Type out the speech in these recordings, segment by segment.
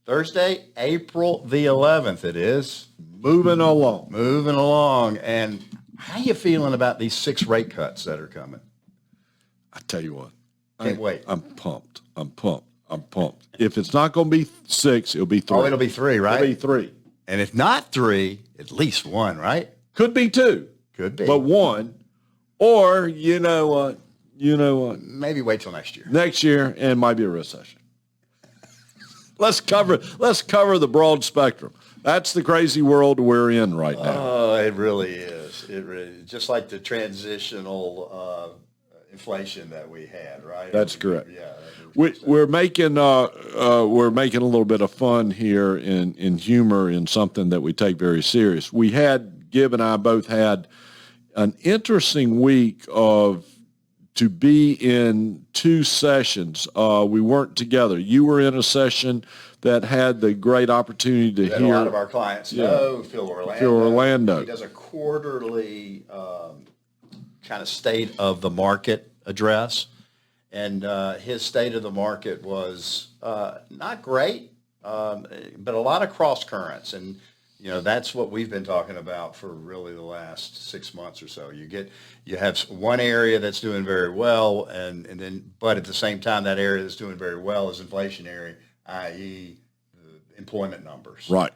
Thursday, April the 11th it is. Moving along. Moving along. And how you feeling about these 6 rate cuts that are coming? I tell you what. Can't wait. I'm pumped. If it's not going to be 6, it'll be 3. Oh, it'll be 3, right? It'll be 3. And if not 3, at least 1, right? Could be 2. Could be. But 1. Or, you know what? Maybe wait till next year. Next year, and it might be a recession. Let's cover the broad spectrum. That's the crazy world we're in right now. Oh, it really is. It really, just like the transitional inflation that we had, right? That's correct. Yeah. We're making a little bit of fun here in humor in something that we take very serious. Gib and I both had an interesting week to be in 2 sessions. We weren't together. You were in a session that had the great opportunity to hear. A lot of our clients know Phil Orlando. Phil Orlando. He does a quarterly kind of state of the market address. And his state of the market was not great, but a lot of cross currents. And, that's what we've been talking about for really the last 6 months or so. You have one area that's doing very well, but at the same time, that area that's doing very well is inflationary, i.e. the employment numbers. Right.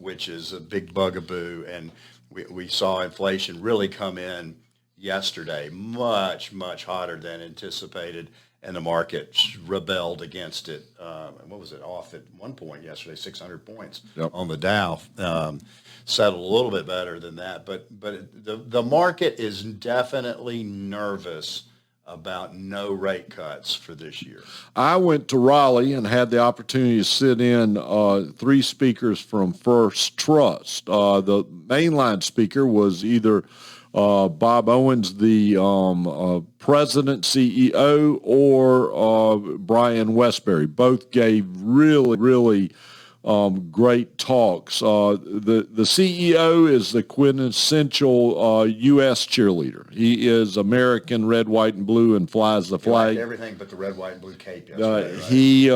Which is a big bugaboo. And we saw inflation really come in yesterday, much, much hotter than anticipated, and the market rebelled against it. What was it, off at one point yesterday, 600 points on the Dow. Settled a little bit better than that, but the market is definitely nervous about no rate cuts for this year. I went to Raleigh and had the opportunity to sit in 3 speakers from First Trust. The mainline speaker was either Bob Owens, the president, CEO, or Brian Westbury. Both gave really great talks. The CEO is the quintessential U.S. cheerleader. He is American, red, white, and blue, and flies the flag. Everything but the red, white, and blue cape yesterday,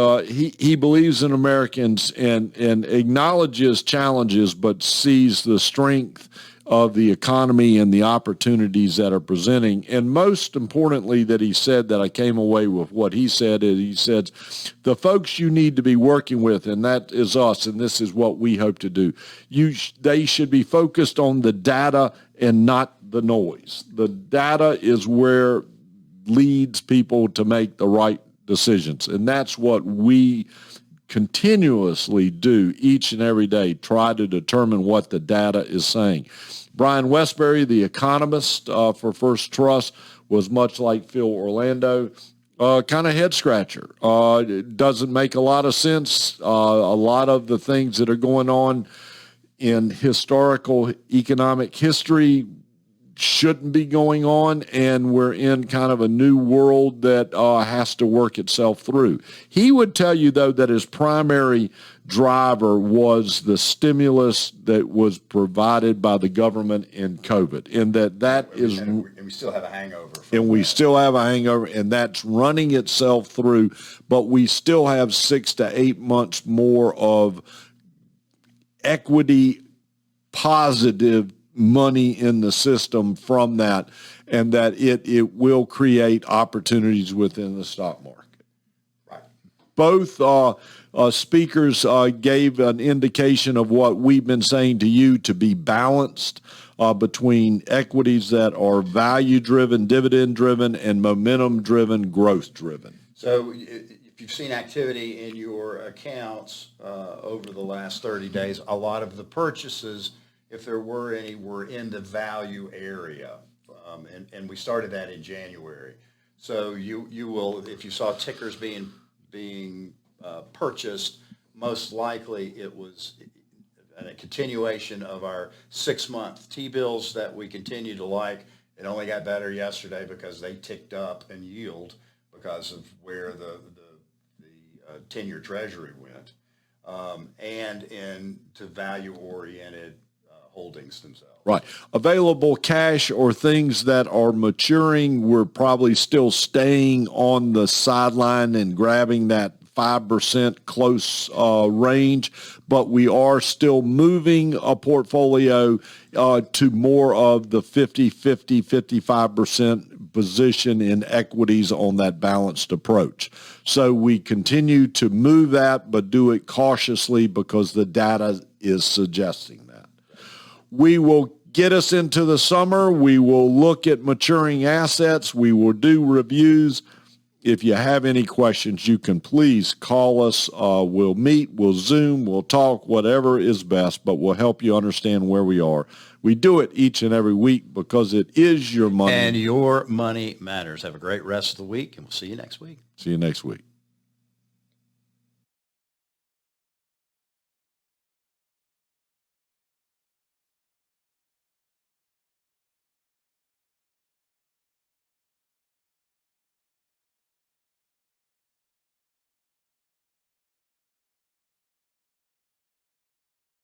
right? He believes in Americans and acknowledges challenges, but sees the strength of the economy and the opportunities that are presenting. And most importantly that he said, that I came away with what he said, is he said, the folks you need to be working with, and that is us, and this is what we hope to do, they should be focused on the data and not the noise. The data is where leads people to make the right decisions. And that's what we continuously do each and every day, try to determine what the data is saying. Brian Westbury, the economist for First Trust, was much like Phil Orlando, kind of head scratcher. It doesn't make a lot of sense. A lot of the things that are going on in historical economic history shouldn't be going on, and we're in kind of a new world that has to work itself through. He would tell you, though, that his primary driver was the stimulus that was provided by the government in COVID, and we still have a hangover. And that's running itself through, but we still have 6 to 8 months more of equity positive money in the system from that, and that it will create opportunities within the stock market. Right. Both speakers gave an indication of what we've been saying to you, to be balanced between equities that are value-driven, dividend-driven, and momentum-driven, growth-driven. So if you've seen activity in your accounts over the last 30 days, a lot of the purchases, if there were any, were in the value area, and we started that in January. So you will, if you saw tickers being purchased, most likely it was a continuation of our 6-month T-bills that we continue to like. It only got better yesterday because they ticked up in yield because of where the 10-year Treasury went, and into value-oriented holdings themselves. Right. Available cash or things that are maturing, we're probably still staying on the sideline and grabbing that 5% close range, but we are still moving a portfolio to more of the 55% position in equities on that balanced approach. So we continue to move that, but do it cautiously because the data is suggesting that. We will get us into the summer. We will look at maturing assets. We will do reviews. If you have any questions, you can please call us. We'll meet, we'll Zoom, we'll talk, whatever is best, but we'll help you understand where we are. We do it each and every week because it is your money. And your money matters. Have a great rest of the week, and we'll see you next week. See you next week.